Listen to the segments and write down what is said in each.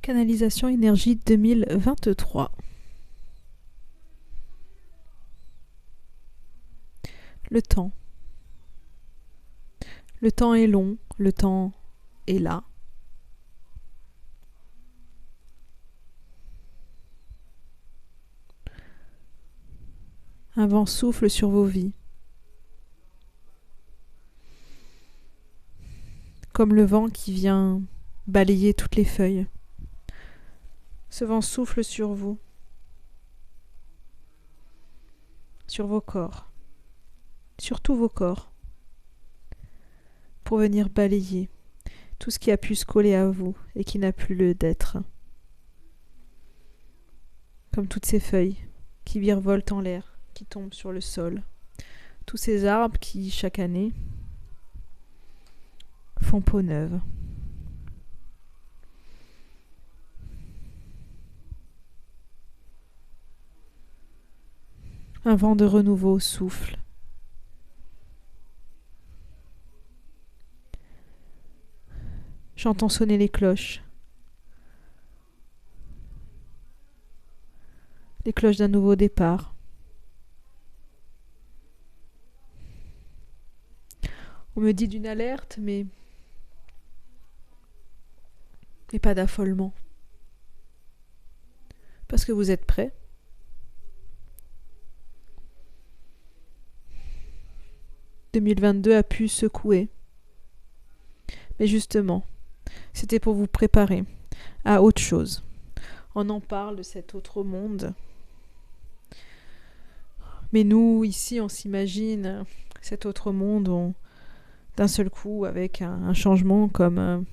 Canalisation énergie 2023. Le temps. Le temps est long, le temps est là. Un vent souffle sur vos vies. Comme le vent qui vient balayer toutes les feuilles. Ce vent souffle sur vous, sur vos corps, sur tous vos corps, pour venir balayer tout ce qui a pu se coller à vous et qui n'a plus lieu d'être. Comme toutes ces feuilles qui virevoltent en l'air, qui tombent sur le sol. Tous ces arbres qui, chaque année, font peau neuve. Un vent de renouveau souffle. J'entends sonner les cloches. Les cloches d'un nouveau départ. On me dit d'une alerte, mais pas d'affolement. Parce que vous êtes prêts. « 2022 a pu secouer. Mais justement, c'était pour vous préparer à autre chose. On en parle de cet autre monde. Mais nous, ici, on s'imagine cet autre monde d'un seul coup avec un changement comme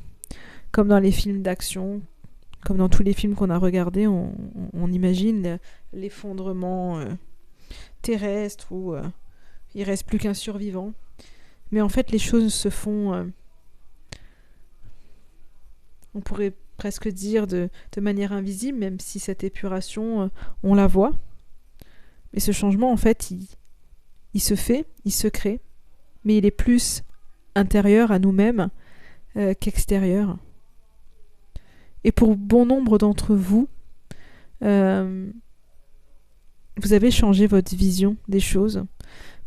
dans les films d'action, comme dans tous les films qu'on a regardés, on imagine l'effondrement terrestre où il reste plus qu'un survivant. Mais en fait, les choses se font, on pourrait presque dire de manière invisible, même si cette épuration, on la voit. Mais ce changement, en fait, il se fait, il se crée, mais il est plus intérieur à nous-mêmes qu'extérieur. Et pour bon nombre d'entre vous, vous avez changé votre vision des choses.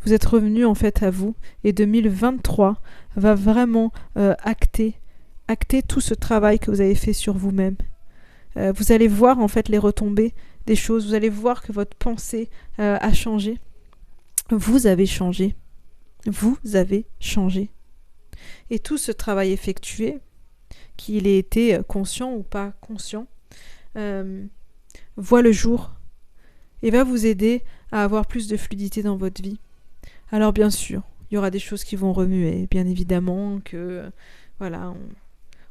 Vous êtes revenu en fait à vous. Et 2023 va vraiment acter tout ce travail que vous avez fait sur vous-même. Vous allez voir en fait les retombées des choses. Vous allez voir que votre pensée a changé. Vous avez changé. Vous avez changé. Et tout ce travail effectué, qu'il ait été conscient ou pas conscient, voit le jour et va vous aider à avoir plus de fluidité dans votre vie. Alors bien sûr, il y aura des choses qui vont remuer, bien évidemment que voilà,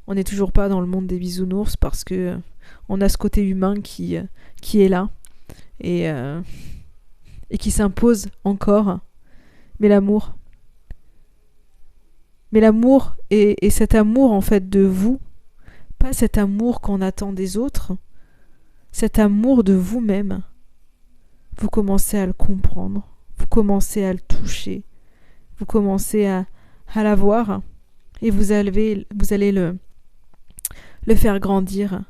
on n'est toujours pas dans le monde des bisounours parce que on a ce côté humain qui est là et qui s'impose encore. Mais l'amour et cet amour en fait de vous, pas cet amour qu'on attend des autres, cet amour de vous-même, vous commencez à le comprendre, vous commencez à le toucher, vous commencez à l'avoir et vous allez le faire grandir.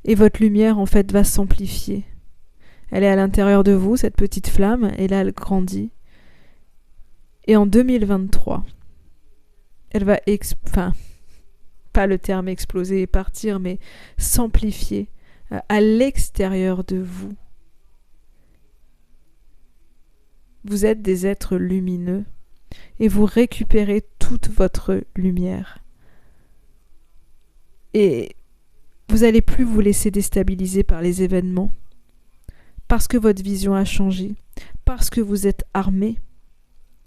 Et votre lumière en fait va s'amplifier. Elle est à l'intérieur de vous, cette petite flamme, et là elle grandit. Et en 2023, elle va, pas le terme exploser et partir, mais s'amplifier à l'extérieur de vous. Vous êtes des êtres lumineux et vous récupérez toute votre lumière. Et vous n'allez plus vous laisser déstabiliser par les événements parce que votre vision a changé, parce que vous êtes armés.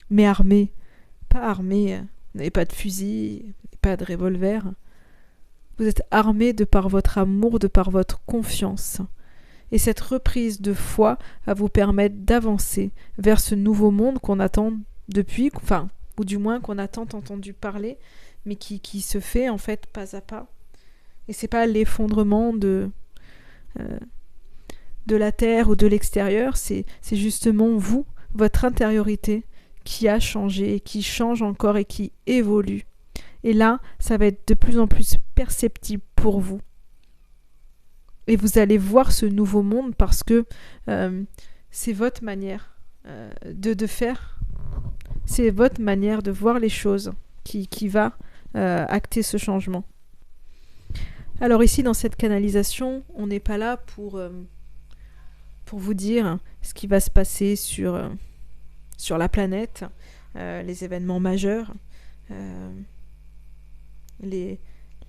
Mais armés, pas armés, vous n'avez pas de fusil, pas de revolver. Vous êtes armés de par votre amour, de par votre confiance. Et cette reprise de foi va vous permettre d'avancer vers ce nouveau monde qu'on attend depuis, ou du moins qu'on a tant entendu parler, mais qui se fait en fait pas à pas. Et c'est pas l'effondrement de la terre ou de l'extérieur, c'est justement vous, votre intériorité, qui a changé, qui change encore et qui évolue. Et là, ça va être de plus en plus perceptible pour vous. Et vous allez voir ce nouveau monde parce que c'est votre manière de faire. C'est votre manière de voir les choses qui va acter ce changement. Alors ici, dans cette canalisation, on n'est pas là pour vous dire ce qui va se passer sur la planète, les événements majeurs, les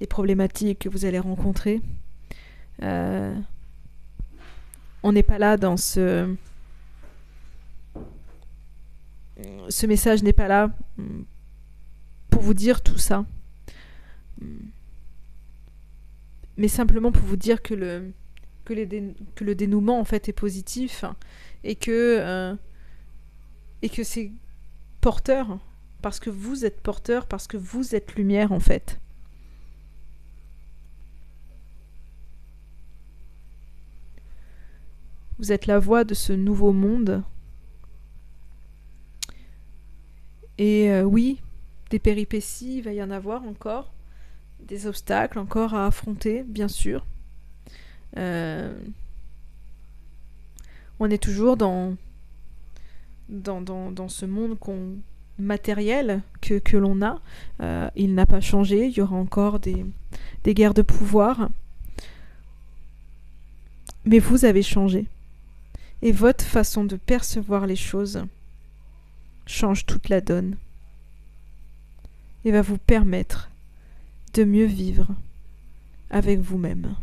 problématiques que vous allez rencontrer. On n'est pas là dans ce message n'est pas là pour vous dire tout ça, mais simplement pour vous dire que le dénouement en fait est positif et que c'est porteur parce que vous êtes porteur, parce que vous êtes lumière en fait. Vous êtes la voix de ce nouveau monde. Et oui, des péripéties, il va y en avoir encore, des obstacles encore à affronter, bien sûr. On est toujours dans ce monde matériel que l'on a. Il n'a pas changé, il y aura encore des guerres de pouvoir. Mais vous avez changé. Et votre façon de percevoir les choses change toute la donne et va vous permettre de mieux vivre avec vous-même.